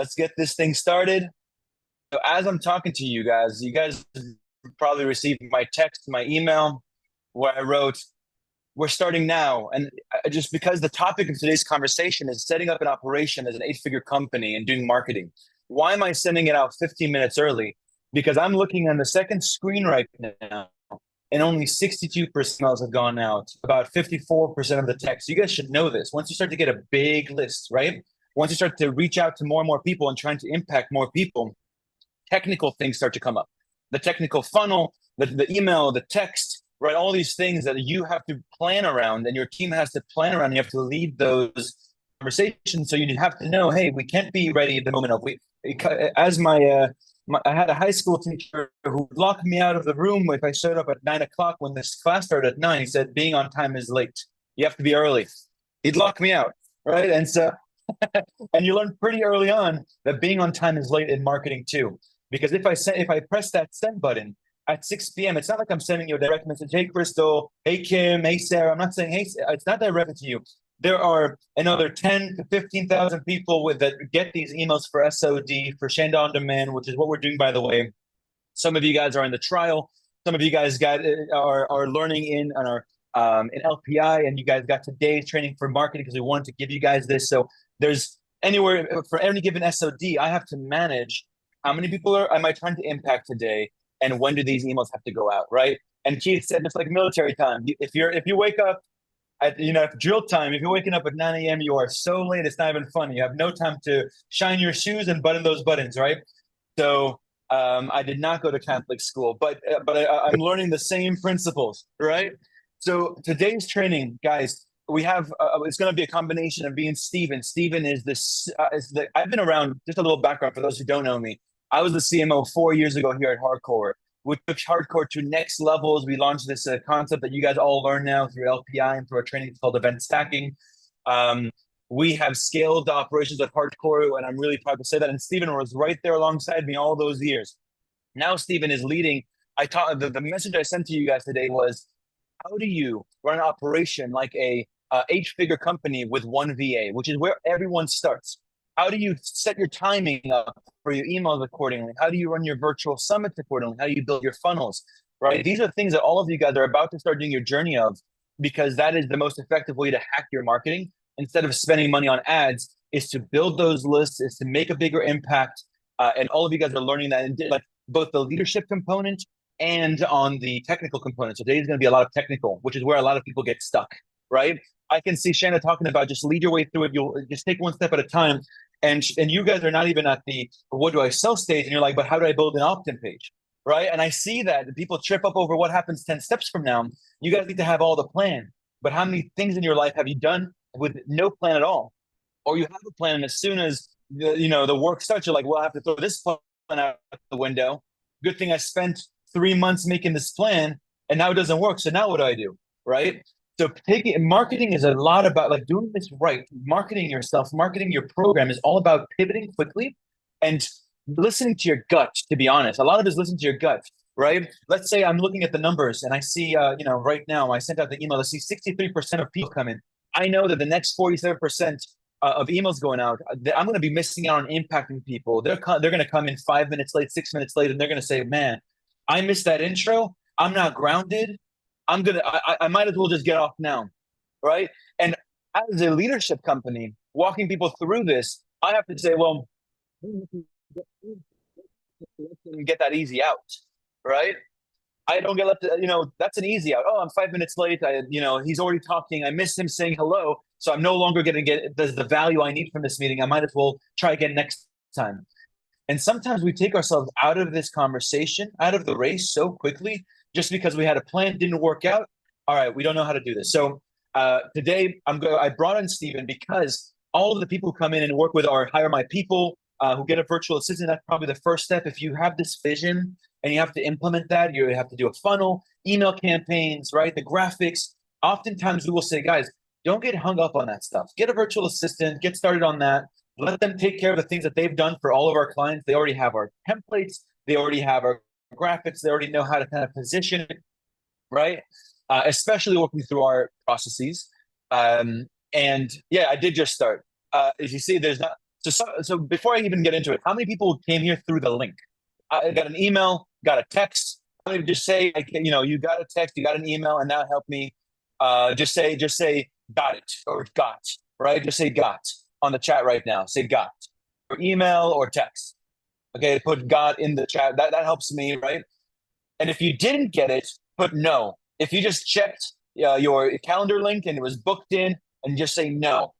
Let's get this thing started. So as I'm talking to you guys probably received my text, my email, where I wrote, "We're starting now." And just because the topic of today's conversation is setting up an operation as an eight-figure company and doing marketing. Why am I sending it out 15 minutes early? Because I'm looking on the second screen right now, and only 62% emails have gone out, about 54% of the text. You guys should know this. Once you start to get a big list, right? Once you start to reach out to more and more people and trying to impact more people, technical things start to come up. The technical funnel, the email, the text, right? All these things that you have to plan around and your team has to plan around. You have to lead those conversations. So you have to know, hey, we can't be ready at the moment of we. As I had a high school teacher who locked me out of the room if I showed up at 9 o'clock when this class started at 9. He said, being on time is late. You have to be early. He'd lock me out, right? And so, and you learn pretty early on that being on time is late in marketing too. Because if I press that send button at 6 p.m., it's not like I'm sending you a direct message. Hey, Crystal. Hey, Kim. Hey, Sarah. I'm not saying, hey, it's not direct to you. There are another 10 to 15,000 people that get these emails for SOD, for Shanda On Demand, which is what we're doing, by the way. Some of you guys are in the trial. Some of you guys are learning in LPI, and you guys got today's training for marketing because we wanted to give you guys this. So there's anywhere for any given SOD, I have to manage how many people am I trying to impact today, and when do these emails have to go out, right? And Keith said, just like military time, if you wake up at drill time, if you're waking up at 9 a.m., you are so late, it's not even funny. You have no time to shine your shoes and button those buttons, right? So I did not go to Catholic school, but I'm learning the same principles, right? So today's training, guys, we have it's going to be a combination of being Steven. Steven is I've been around. Just a little background for those who don't know me. I was the CMO 4 years ago here at Hardcore. We took Hardcore to next levels. We launched this concept that you guys all learn now through LPI and through our training. It's called event stacking. We have scaled the operations at Hardcore, and I'm really proud to say that. And Steven was right there alongside me all those years. Now Steven is leading. The message I sent to you guys today was, how do you run an operation like a eight-figure company with one VA, which is where everyone starts? How do you set your timing up for your emails accordingly? How do you run your virtual summits accordingly? How do you build your funnels, right? These are things that all of you guys are about to start doing your journey of, because that is the most effective way to hack your marketing. Instead of spending money on ads, is to build those lists, is to make a bigger impact. And all of you guys are learning that, like both the leadership component and on the technical component. So today's going to be a lot of technical, which is where a lot of people get stuck, right? I can see Shanna talking about just lead your way through it. You'll just take one step at a time. And you guys are not even at the what do I sell stage, and you're like, but how do I build an opt-in page, right? And I see that people trip up over what happens 10 steps from now. You guys need to have all the plan. But how many things in your life have you done with no plan at all? Or you have a plan, and as soon as the work starts, you're like, well, I have to throw this plan out the window. Good thing I spent 3 months making this plan, and now it doesn't work. So now what do I do, right? So marketing is a lot about like doing this right. Marketing yourself, marketing your program is all about pivoting quickly and listening to your gut. To be honest, a lot of it is listening to your gut, right? Let's say I'm looking at the numbers and I see, right now I sent out the email. I see 63% of people come in. I know that the next 47% of emails going out, I'm going to be missing out on impacting people. They're going to come in 5 minutes late, 6 minutes late, and they're going to say, "Man, I missed that intro. I'm not grounded. I might as well just get off now," right? And as a leadership company, walking people through this, I have to say, well, get that easy out, right? I don't get left, that's an easy out. Oh, I'm 5 minutes late. He's already talking. I missed him saying hello. So I'm no longer going to get the value I need from this meeting. I might as well try again next time. And sometimes we take ourselves out of this conversation, out of the race so quickly, just because we had a plan, didn't work out. All right, we don't know how to do this. So today I brought in Steven because all of the people who come in and work with our Hire My People, who get a virtual assistant. That's probably the first step. If you have this vision and you have to implement that, you have to do a funnel, email campaigns, right? The graphics. Oftentimes we will say, guys, don't get hung up on that stuff. Get a virtual assistant, get started on that. Let them take care of the things that they've done for all of our clients. They already have our templates. They already have our graphics. They already know how to kind of position it, right? Especially working through our processes. And yeah, I did just start. As you see, there's not So before I even get into it, how many people came here through the link? I got an email, got a text. How many just say, you got a text, you got an email, and that helped me. Just say, got it or got, right? Just say got on the chat right now. Say got, or email or text. Okay, put got in the chat. That helps me, right? And if you didn't get it, put no. If you just checked your calendar link and it was booked in, and just say no.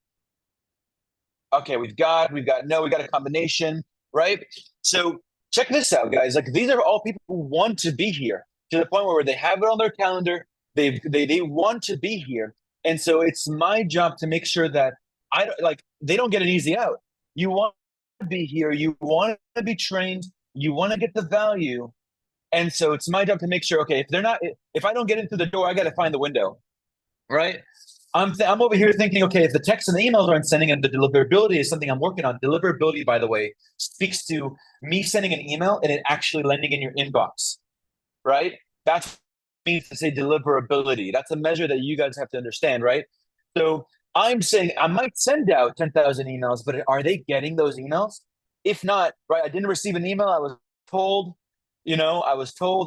Okay, we've got a combination, right? So check this out, guys. Like, these are all people who want to be here, to the point where they have it on their calendar. They want to be here. And so it's my job to make sure that I don't like they don't get an easy out. You want to be here, you want to be trained, you want to get the value. And so it's my job to make sure, okay, if I don't get into the door, I got to find the window, right? I'm over here thinking, okay, if the texts and the emails aren't sending, and the deliverability is something I'm working on. Deliverability, by the way, speaks to me sending an email and it actually landing in your inbox, right? That's means to say deliverability. That's a measure that you guys have to understand, right? So I'm saying I might send out 10,000 emails, but are they getting those emails? If not, right, I didn't receive an email. I was told,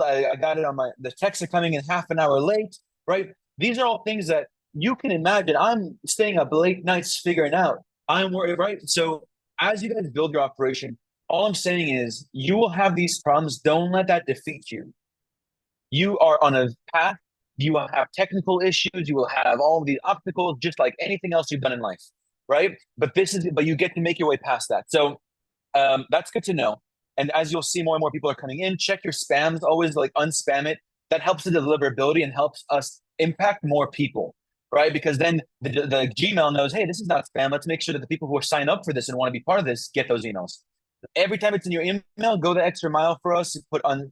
I got it on the texts are coming in half an hour late, right? These are all things that you can imagine. I'm staying up late nights figuring out. I'm worried, right? So as you guys build your operation, all I'm saying is you will have these problems. Don't let that defeat you. You are on a path. You will have technical issues. You will have all of these obstacles, just like anything else you've done in life, right? But you get to make your way past that. So that's good to know. And as you'll see, more and more people are coming in. Check your spams. Always like unspam it. That helps the deliverability and helps us impact more people, right? Because then the Gmail knows, hey, this is not spam. Let's make sure that the people who are signed up for this and want to be part of this get those emails. Every time it's in your email, go the extra mile for us. Put on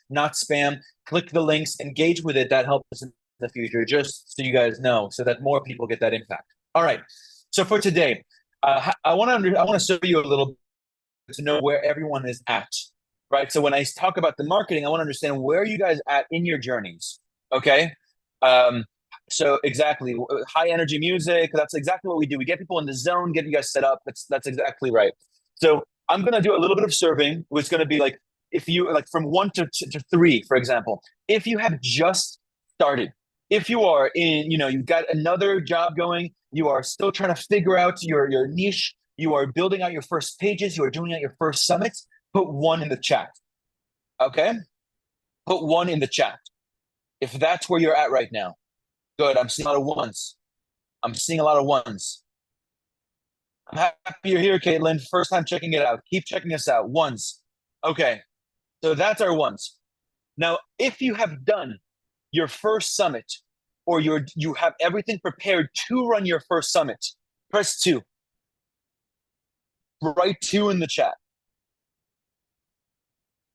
not spam. Click the links, engage with it. That helps us in the future, just so you guys know, so that more people get that impact. All right. So for today, I want to show you a little bit to know where everyone is at, right? So when I talk about the marketing, I want to understand where you guys at in your journeys. Okay. So exactly, high energy music. That's exactly what we do. We get people in the zone, get you guys set up. That's exactly right. So I'm gonna do a little bit of surveying, which is gonna be like, if you like from 1 to 3, for example. If you have just started, if you are in, you've got another job going, you are still trying to figure out your niche, you are building out your first pages, you are doing out your first summits, put 1 in the chat. Okay? Put 1 in the chat. If that's where you're at right now. Good. I'm seeing a lot of ones. I'm seeing a lot of ones. I'm happy you're here, Caitlin. First time checking it out. Keep checking us out. Ones. Okay. So that's our ones. Now, if you have done your first summit, or you have everything prepared to run your first summit, press 2. Write 2 in the chat.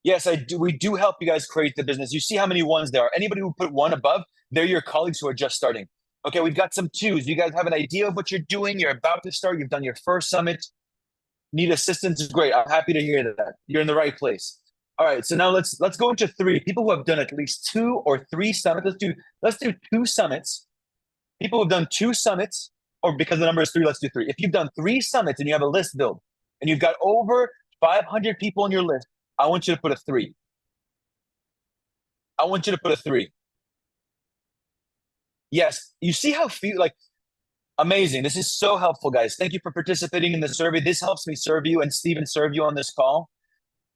Yes, I do. We do help you guys create the business. You see how many ones there are. Anybody who put 1 above, they're your colleagues who are just starting. Okay, we've got some 2s. You guys have an idea of what you're doing. You're about to start. You've done your first summit. Need assistance? Great. I'm happy to hear that. You're in the right place. All right. So now let's go into 3. People who have done at least 2 or 3 summits. Let's do 2 summits. People who have done 2 summits, or because the number is 3, let's do 3. If you've done 3 summits and you have a list build, and you've got over 500 people on your list, I want you to put a 3. I want you to put a 3. Yes, you see how few, like, amazing. This is so helpful, guys. Thank you for participating in the survey. This helps me serve you and Steven serve you on this call.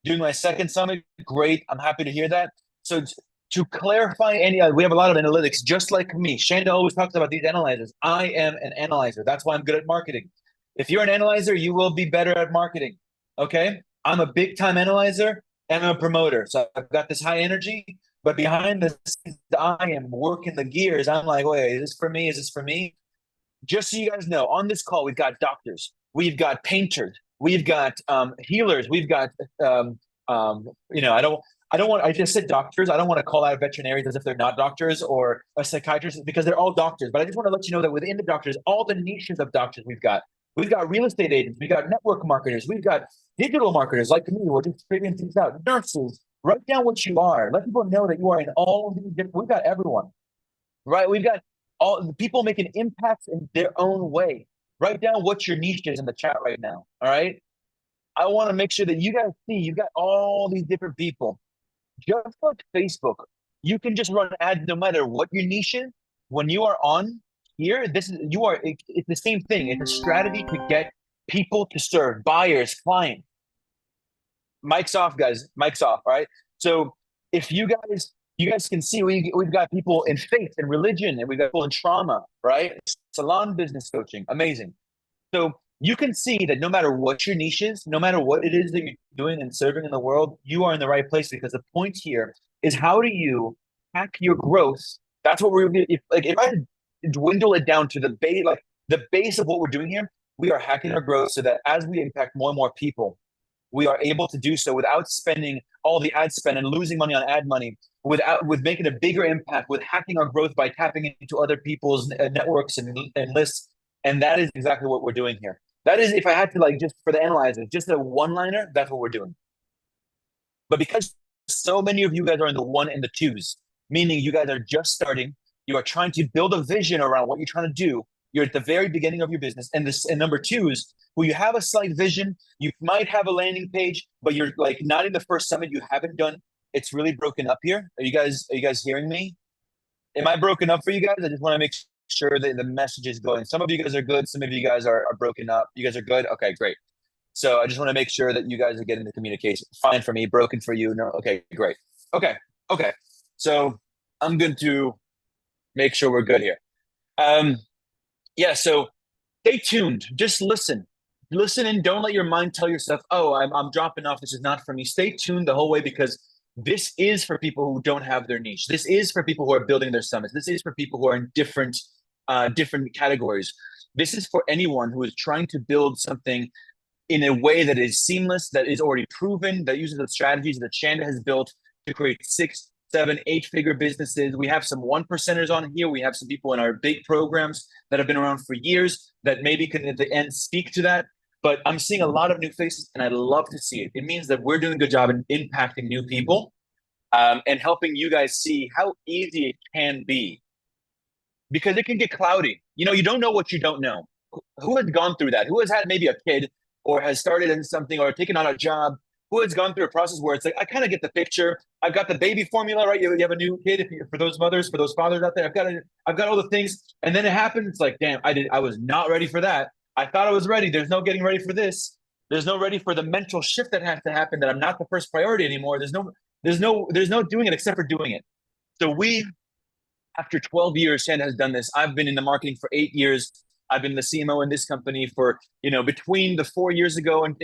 Doing my second summit, great. I'm happy to hear that. So to clarify we have a lot of analytics, just like me. Shanda always talks about these analyzers. I am an analyzer. That's why I'm good at marketing. If you're an analyzer, you will be better at marketing. Okay? I'm a big time analyzer and I'm a promoter. So I've got this high energy, but behind the scenes, I am working the gears. I'm like, wait, is this for me? Is this for me? Just so you guys know, on this call, we've got doctors, we've got painters, we've got healers, we've got I just said doctors. I don't want to call out veterinarians as if they're not doctors, or a psychiatrist, because they're all doctors. But I just want to let you know that within the doctors, all the niches of doctors we've got real estate agents, we've got network marketers, we've got digital marketers like me. We're just figuring things out. Nurses, write down what you are. Let people know that you are in all of these different. We've got everyone, right? We've got all the people making impacts in their own way. Write down what your niche is in the chat right now. All right. I want to make sure that you guys see you got all these different people. Just like Facebook, you can just run ads no matter what your niche is. When you are on here, it's the same thing. It's a strategy to get people to serve, buyers, clients. Mic's off, guys. Mic's off. All right. So if you guys can see we've got people in faith and religion, and we've got people in trauma, right? Salon business coaching, amazing. So you can see that no matter what your niche is, no matter what it is that you're doing and serving in the world, you are in the right place, because the point here is, how do you hack your growth? That's what if I dwindle it down to the base of what we're doing here, we are hacking our growth so that as we impact more and more people, we are able to do so without spending all the ad spend and losing money on ad money, with making a bigger impact, with hacking our growth by tapping into other people's networks and lists. And that is exactly what we're doing here. That is, if I had to, like, just for the analyzer, just a one-liner, that's what we're doing. But because so many of you guys are in the one and the twos, meaning you guys are just starting, you are trying to build a vision around what you're trying to do. You're at the very beginning of your business. And number twos, who you have a slight vision, you might have a landing page, but you're like not in the first summit, you haven't done. It's really broken up here. Are you guys hearing me? Am I broken up for you guys? I just want to make sure that the message is going. Some of you guys are good. Some of you guys are broken up. You guys are good. Okay, great. So I just want to make sure that you guys are getting the communication. Fine for me, broken for you. No, okay, great. Okay. So I'm going to make sure we're good here. Yeah, so stay tuned. Just listen. Listen, and don't let your mind tell yourself, oh, I'm dropping off. This is not for me. Stay tuned the whole way, because this is for people who don't have their niche. This is for people who are building their summits. This is for people who are in different categories. This is for anyone who is trying to build something in a way that is seamless, that is already proven, that uses the strategies that Shanda has built to create 6, 7, 8-figure businesses. We have some 1%ers on here. We have some people in our big programs that have been around for years that maybe can at the end speak to that. But I'm seeing a lot of new faces, and I love to see it. It means that we're doing a good job in impacting new people, and helping you guys see how easy it can be. Because it can get cloudy. You don't know what you don't know. Who has gone through that? Who has had maybe a kid, or has started in something, or taken on a job? Who has gone through a process where it's like, I kind of get the picture. I've got the baby formula, right? You have a new kid. For those mothers, for those fathers out there, I've got all the things, and then it happens. It's like, damn, I was not ready for that. I thought I was ready. There's no getting ready for this. There's no ready for the mental shift that has to happen, that I'm not the first priority anymore. There's no doing it except for doing it. So after 12 years, Shanda has done this. I've been in the marketing for 8 years. I've been the CMO in this company for, between the 4 years ago and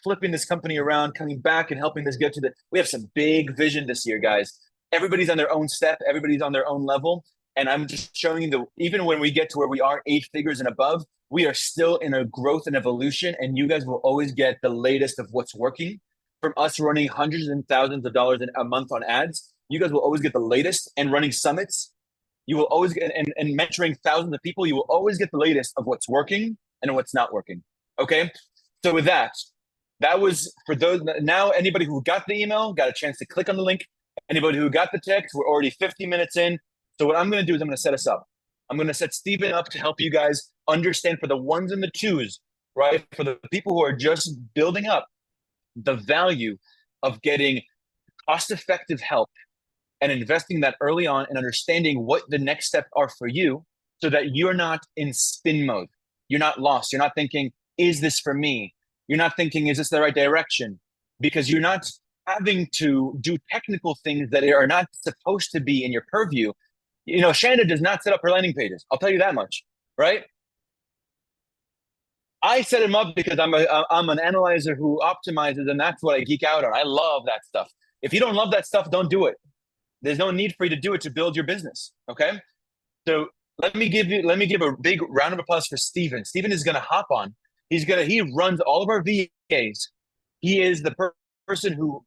flipping this company around, coming back and helping this get to we have some big vision this year, guys. Everybody's on their own step. Everybody's on their own level. And I'm just showing you even when we get to where we are 8 figures and above, we are still in a growth and evolution. And you guys will always get the latest of what's working from us, running hundreds and thousands of dollars a month on ads. You guys will always get the latest, and running summits. You will always get, and mentoring thousands of people. You will always get the latest of what's working and what's not working. Okay. So with that was for those. Now, anybody who got the email got a chance to click on the link. Anybody who got the text, we're already 50 minutes in. So what I'm going to do is I'm going to set us up. I'm going to set Steven up to help you guys understand, for the ones and the twos, right? For the people who are just building up, the value of getting cost-effective help and investing that early on, and understanding what the next steps are for you, so that you're not in spin mode. You're not lost. You're not thinking, is this for me? You're not thinking, is this the right direction? Because you're not having to do technical things that are not supposed to be in your purview. Shanda does not set up her landing pages. I'll tell you that much, right? I set him up because I'm an analyzer who optimizes, and that's what I geek out on. I love that stuff. If you don't love that stuff, don't do it. There's no need for you to do it to build your business. Okay. So let me give a big round of applause for Steven. Steven is going to hop on. He runs all of our VAs. He is the person who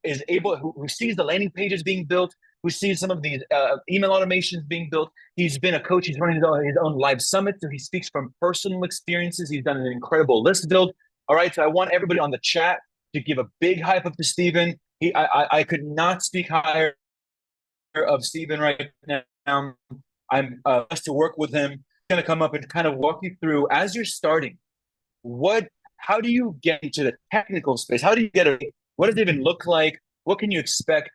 sees the landing pages being built, who sees some of these email automations being built. He's been a coach. He's running his own live summit. So he speaks from personal experiences. He's done an incredible list build. All right. So I want everybody on the chat to give a big hype up to Steven. I could not speak higher of Steven right now. I'm blessed to work with him. going to come up and kind of walk you through as you're starting. How do you get into the technical space? How do you what does it even look like? What can you expect?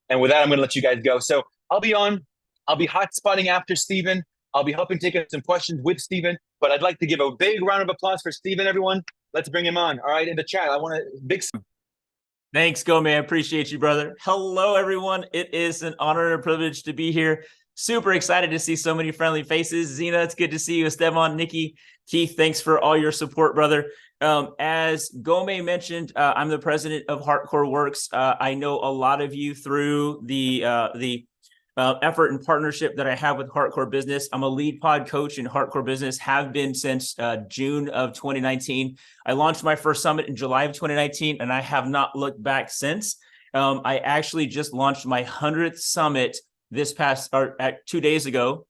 And with that, I'm going to let you guys go. So I'll be hot spotting after Steven. I'll be helping take some questions with Steven, but I'd like to give a big round of applause for Steven, everyone. Let's bring him on. All right, in the chat, I want a big. Thanks, Go Man. Appreciate you, brother. Hello, everyone. It is an honor and a privilege to be here. Super excited to see so many friendly faces. Zena, it's good to see you. Esteban, Nikki, Keith, thanks for all your support, brother. As Gome mentioned, I'm the president of Hardcore Works. I know a lot of you through the effort and partnership that I have with Hardcore Business. I'm a lead pod coach in Hardcore Business, have been since June of 2019. I launched my first summit in July of 2019, and I have not looked back since. I actually just launched my 100th summit this past, or 2 days ago,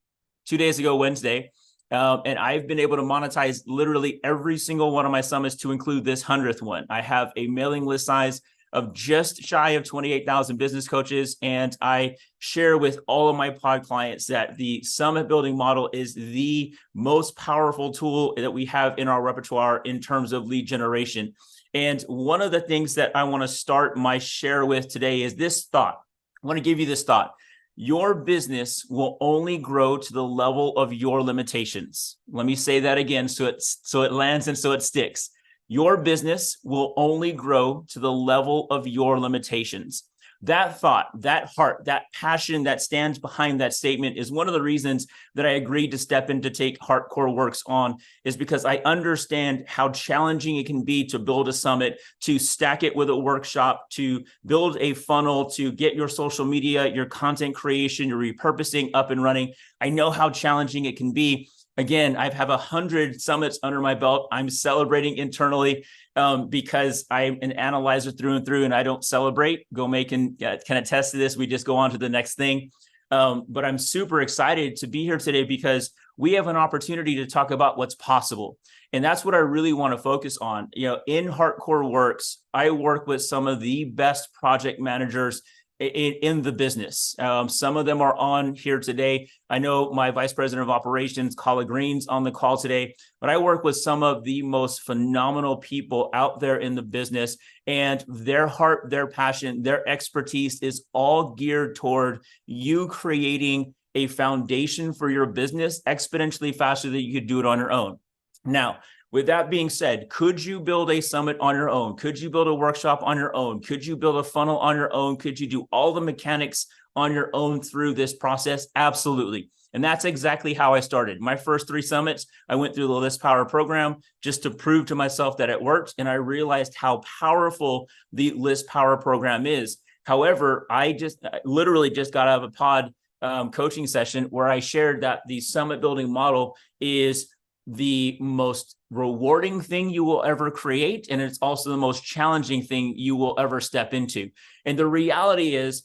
Wednesday. And I've been able to monetize literally every single one of my summits to include this 100th one. I have a mailing list size of just shy of 28,000 business coaches. And I share with all of my pod clients that the summit building model is the most powerful tool that we have in our repertoire in terms of lead generation. And one of the things that I want to start my share with today is this thought. I want to give you this thought. Your business will only grow to the level of your limitations. Let me say that again so it lands and so it sticks. Your business will only grow to the level of your limitations. That thought, that heart, that passion that stands behind that statement is one of the reasons that I agreed to step in to take Hardcore Works on, is because I understand how challenging it can be to build a summit, to stack it with a workshop, to build a funnel, to get your social media, your content creation, your repurposing up and running. I know how challenging it can be. Again, I have 100 summits under my belt. I'm celebrating internally because I'm an analyzer through and through, and I don't celebrate. Gome can attest to this. We just go on to the next thing. But I'm super excited to be here today because we have an opportunity to talk about what's possible. And that's what I really want to focus on. In Hardcore Works, I work with some of the best project managers in the business. Some of them are on here today. I know my vice president of operations, Kala Green's on the call today, but I work with some of the most phenomenal people out there in the business, and their heart, their passion, their expertise is all geared toward you creating a foundation for your business exponentially faster than you could do it on your own. Now, with that being said, could you build a summit on your own? Could you build a workshop on your own? Could you build a funnel on your own? Could you do all the mechanics on your own through this process? Absolutely. And that's exactly how I started. My first 3 summits, I went through the List Power program just to prove to myself that it worked. And I realized how powerful the List Power program is. However, I literally just got out of a pod coaching session where I shared that the summit building model is the most rewarding thing you will ever create, and it's also the most challenging thing you will ever step into. And the reality is,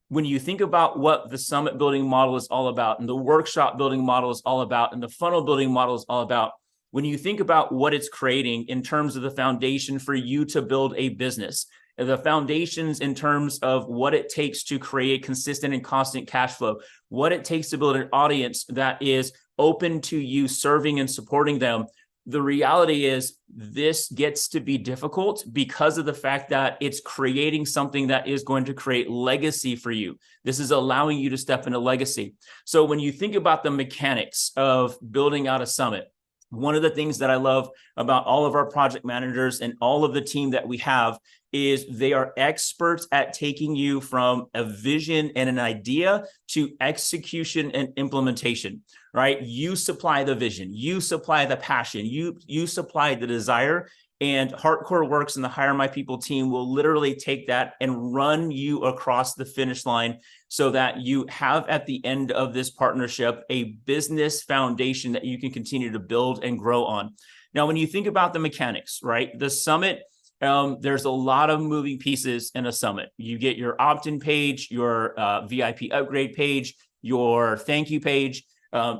when you think about what the summit building model is all about, and the workshop building model is all about, and the funnel building model is all about, when you think about what it's creating in terms of the foundation for you to build a business, the foundations in terms of what it takes to create consistent and constant cash flow, what it takes to build an audience that is open to you serving and supporting them. The reality is this gets to be difficult because of the fact that it's creating something that is going to create legacy for you. This is allowing you to step into legacy. So when you think about the mechanics of building out a summit, one of the things that I love about all of our project managers and all of the team that we have is they are experts at taking you from a vision and an idea to execution and implementation, right? You supply the vision, you supply the passion, you supply the desire, and Hardcore Works and the Hire My People team will literally take that and run you across the finish line so that you have at the end of this partnership a business foundation that you can continue to build and grow on. Now, when you think about the mechanics, right? The summit, there's a lot of moving pieces in a summit. You get your opt-in page, your VIP upgrade page, your thank you page.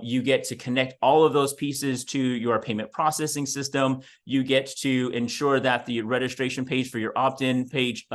You get to connect all of those pieces to your payment processing system. You get to ensure that the registration page for your opt-in page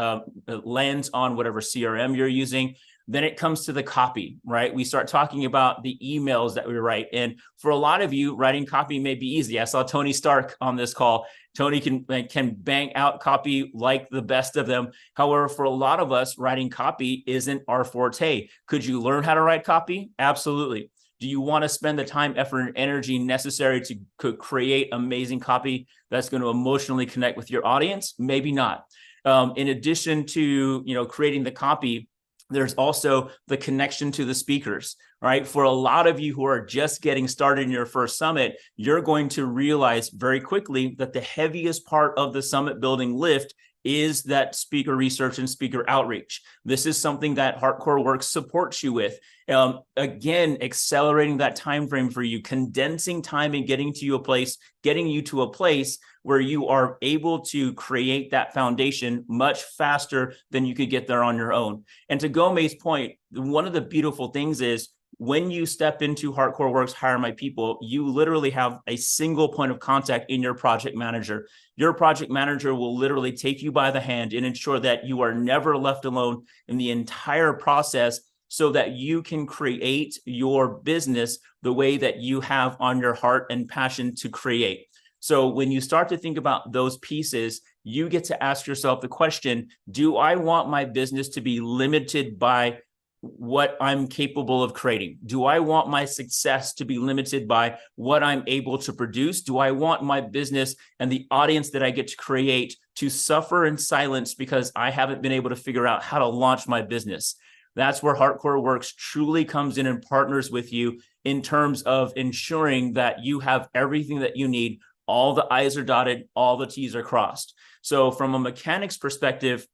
lands on whatever CRM you're using. Then it comes to the copy, right? We start talking about the emails that we write. And for a lot of you, writing copy may be easy. I saw Tony Stark on this call. Tony can bang out copy like the best of them. However, for a lot of us, writing copy isn't our forte. Could you learn how to write copy? Absolutely. Do you want to spend the time, effort, and energy necessary to create amazing copy that's going to emotionally connect with your audience? Maybe not. In addition to creating the copy, there's also the connection to the speakers, right? For a lot of you who are just getting started in your first summit, you're going to realize very quickly that the heaviest part of the summit building lift is that speaker research and speaker outreach. This is something that Hardcore Works supports you with. Again, accelerating that time frame for you, condensing time and getting you to a place where you are able to create that foundation much faster than you could get there on your own. And to Gome's point, one of the beautiful things is when you step into Hardcore Works, Hire My People, you literally have a single point of contact in your project manager. Your project manager will literally take you by the hand and ensure that you are never left alone in the entire process, so that you can create your business the way that you have on your heart and passion to create. So when you start to think about those pieces, you get to ask yourself the question, do I want my business to be limited by what I'm capable of creating? Do I want my success to be limited by what I'm able to produce? Do I want my business and the audience that I get to create to suffer in silence because I haven't been able to figure out how to launch my business? That's where Hardcore Works truly comes in and partners with you in terms of ensuring that you have everything that you need. All the I's are dotted, all the T's are crossed. So from a mechanics perspective,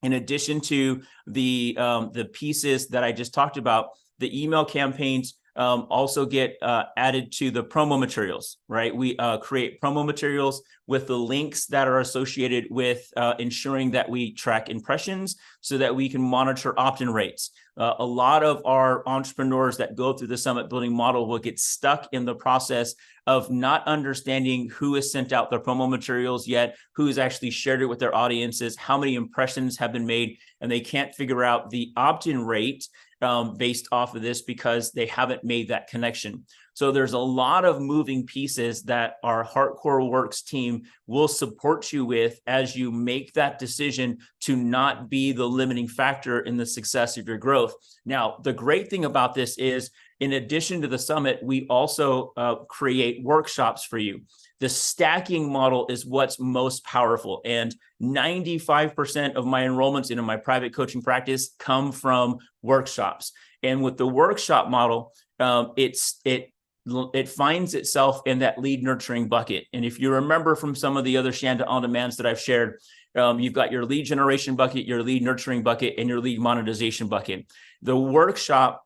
in addition to the pieces that I just talked about, the email campaigns also get added to the promo materials, right? We create promo materials with the links that are associated with ensuring that we track impressions so that we can monitor opt-in rates. A lot of our entrepreneurs that go through the summit building model will get stuck in the process of not understanding who has sent out their promo materials yet, who has actually shared it with their audiences, how many impressions have been made, and they can't figure out the opt-in rate based off of this because they haven't made that connection. So there's a lot of moving pieces that our Hardcore Works team will support you with as you make that decision to not be the limiting factor in the success of your growth. Now, the great thing about this is, in addition to the summit, we also create workshops for you. The stacking model is what's most powerful. And 95% of my enrollments into my private coaching practice come from workshops. And with the workshop model, it finds itself in that lead nurturing bucket. And if you remember from some of the other Shanda on-demands that I've shared, you've got your lead generation bucket, your lead nurturing bucket, and your lead monetization bucket. The workshop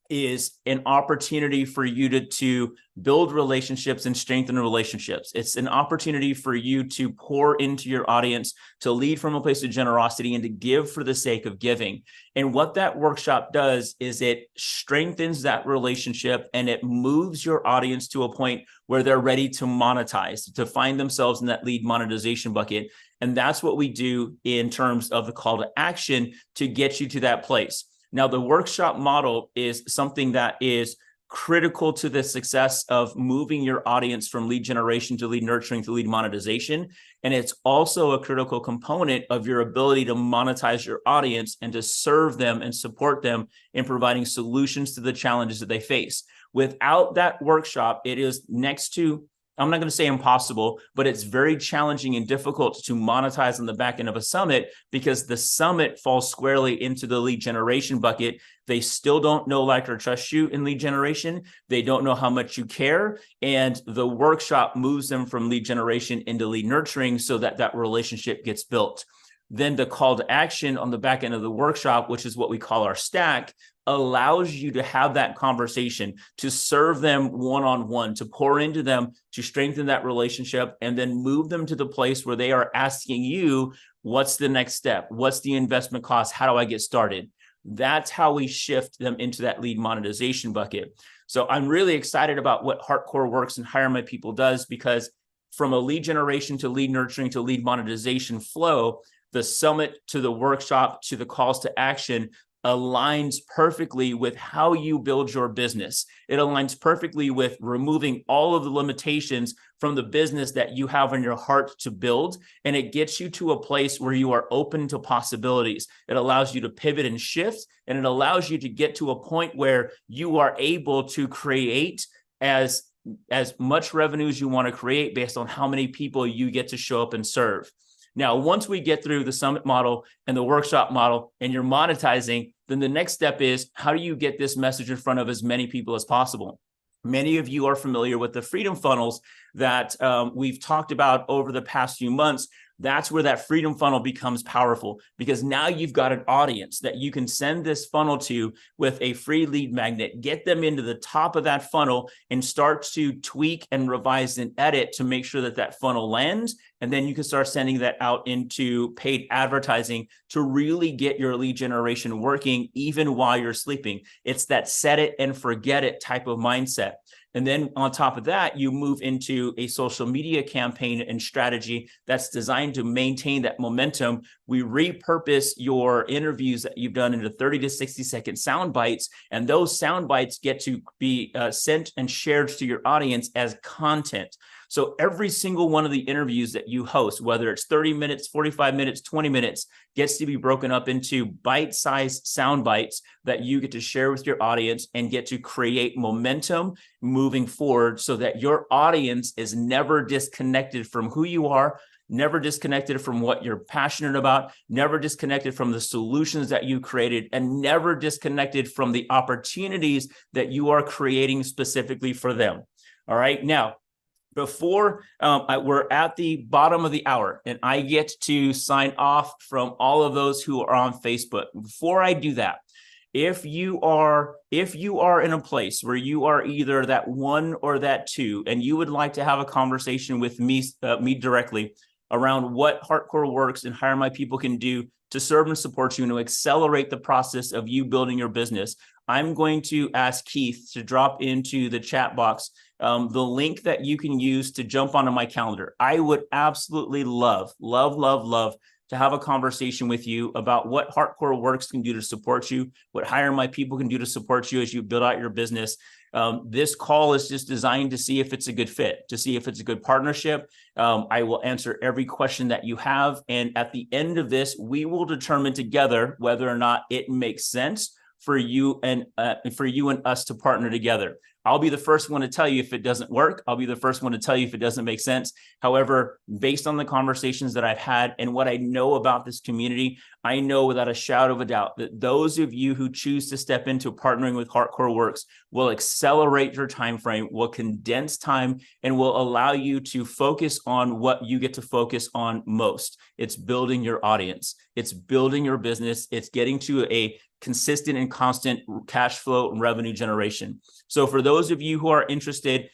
is an opportunity for you to build relationships and strengthen relationships. It's an opportunity for you to pour into your audience, to lead from a place of generosity, and to give for the sake of giving. And what that workshop does is it strengthens that relationship and it moves your audience to a point where they're ready to monetize, to find themselves in that lead monetization bucket. And that's what we do in terms of the call to action to get you to that place. Now, the workshop model is something that is critical to the success of moving your audience from lead generation to lead nurturing to lead monetization. And it's also a critical component of your ability to monetize your audience and to serve them and support them in providing solutions to the challenges that they face. Without that workshop, it is next to, I'm not going to say impossible, but it's very challenging and difficult to monetize on the back end of a summit because the summit falls squarely into the lead generation bucket. They still don't know, like, or trust you in lead generation. They don't know how much you care. And the workshop moves them from lead generation into lead nurturing so that that relationship gets built. Then the call to action on the back end of the workshop, which is what we call our stack, allows you to have that conversation, to serve them one-on-one, to pour into them, to strengthen that relationship, and then move them to the place where they are asking you, what's the next step? What's the investment cost? How do I get started? That's how we shift them into that lead monetization bucket. So I'm really excited about what Hardcore Works and Hire My People does, because from a lead generation to lead nurturing to lead monetization flow, the summit to the workshop to the calls to action aligns perfectly with how you build your business. It aligns perfectly with removing all of the limitations from the business that you have in your heart to build. And it gets you to a place where you are open to possibilities. It allows you to pivot and shift, and it allows you to get to a point where you are able to create as much revenue as you want to create based on how many people you get to show up and serve. Now, once we get through the summit model and the workshop model and you're monetizing, then the next step is, how do you get this message in front of as many people as possible? Many of you are familiar with the freedom funnels that we've talked about over the past few months. That's where that freedom funnel becomes powerful, because now you've got an audience that you can send this funnel to with a free lead magnet, get them into the top of that funnel and start to tweak and revise and edit to make sure that that funnel lands. And then you can start sending that out into paid advertising to really get your lead generation working even while you're sleeping. It's that set it and forget it type of mindset. And then on top of that, you move into a social media campaign and strategy that's designed to maintain that momentum. We repurpose your interviews that you've done into 30 to 60 second sound bites, and those sound bites get to be sent and shared to your audience as content. So every single one of the interviews that you host, whether it's 30 minutes, 45 minutes, 20 minutes, gets to be broken up into bite-sized sound bites that you get to share with your audience and get to create momentum moving forward, so that your audience is never disconnected from who you are, never disconnected from what you're passionate about, never disconnected from the solutions that you created, and never disconnected from the opportunities that you are creating specifically for them. All right. Now, before we're at the bottom of the hour and I get to sign off from all of those who are on Facebook, before I do that, if you are in a place where you are either that one or that two, and you would like to have a conversation with me directly around what Hardcore Works and Hire My People can do to serve and support you and to accelerate the process of you building your business, I'm going to ask Keith to drop into the chat box the link that you can use to jump onto my calendar. I would absolutely love to have a conversation with you about what Hardcore Works can do to support you, what Hire My People can do to support you as you build out your business. This call is just designed to see if it's a good fit, to see if it's a good partnership. I will answer every question that you have. And at the end of this, we will determine together whether or not it makes sense for you and us to partner together. I'll be the first one to tell you if it doesn't work. I'll be the first one to tell you if it doesn't make sense. However, based on the conversations that I've had and what I know about this community, I know without a shadow of a doubt that those of you who choose to step into partnering with Hardcore Works will accelerate your time frame, will condense time, and will allow you to focus on what you get to focus on most. It's building your audience. It's building your business. It's getting to a consistent and constant cash flow and revenue generation. So for those of you who are interested,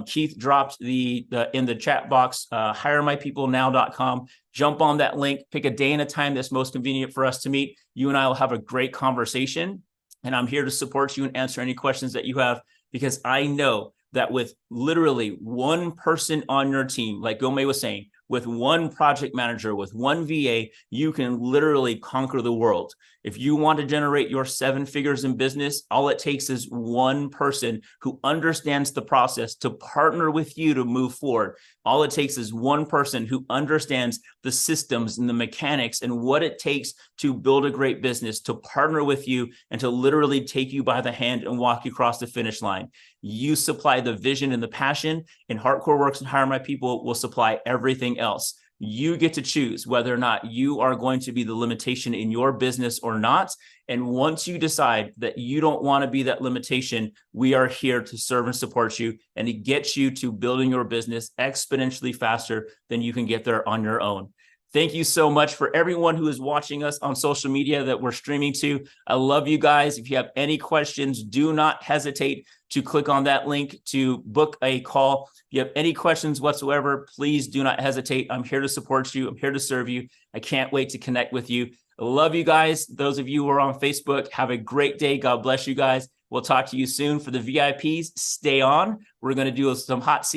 Keith dropped in the chat box, hiremypeoplenow.com. Jump on that link, pick a day and a time that's most convenient for us to meet. You and I will have a great conversation, and I'm here to support you and answer any questions that you have, because I know that with literally one person on your team, like Gome was saying, with one project manager, with one VA, you can literally conquer the world. If you want to generate your 7 figures in business, all it takes is one person who understands the process to partner with you to move forward. All it takes is one person who understands the systems and the mechanics and what it takes to build a great business, to partner with you and to literally take you by the hand and walk you across the finish line. You supply the vision and the passion, and Hardcore Works and Hire My People will supply everything else. You get to choose whether or not you are going to be the limitation in your business or not. And once you decide that you don't want to be that limitation, we are here to serve and support you and to get you to building your business exponentially faster than you can get there on your own. Thank you so much for everyone who is watching us on social media that we're streaming to. I love you guys. If you have any questions, do not hesitate to click on that link to book a call. If you have any questions whatsoever, please do not hesitate. I'm here to support you. I'm here to serve you. I can't wait to connect with you. I love you guys. Those of you who are on Facebook, have a great day. God bless you guys. We'll talk to you soon. For the VIPs, stay on. We're going to do some hot seats.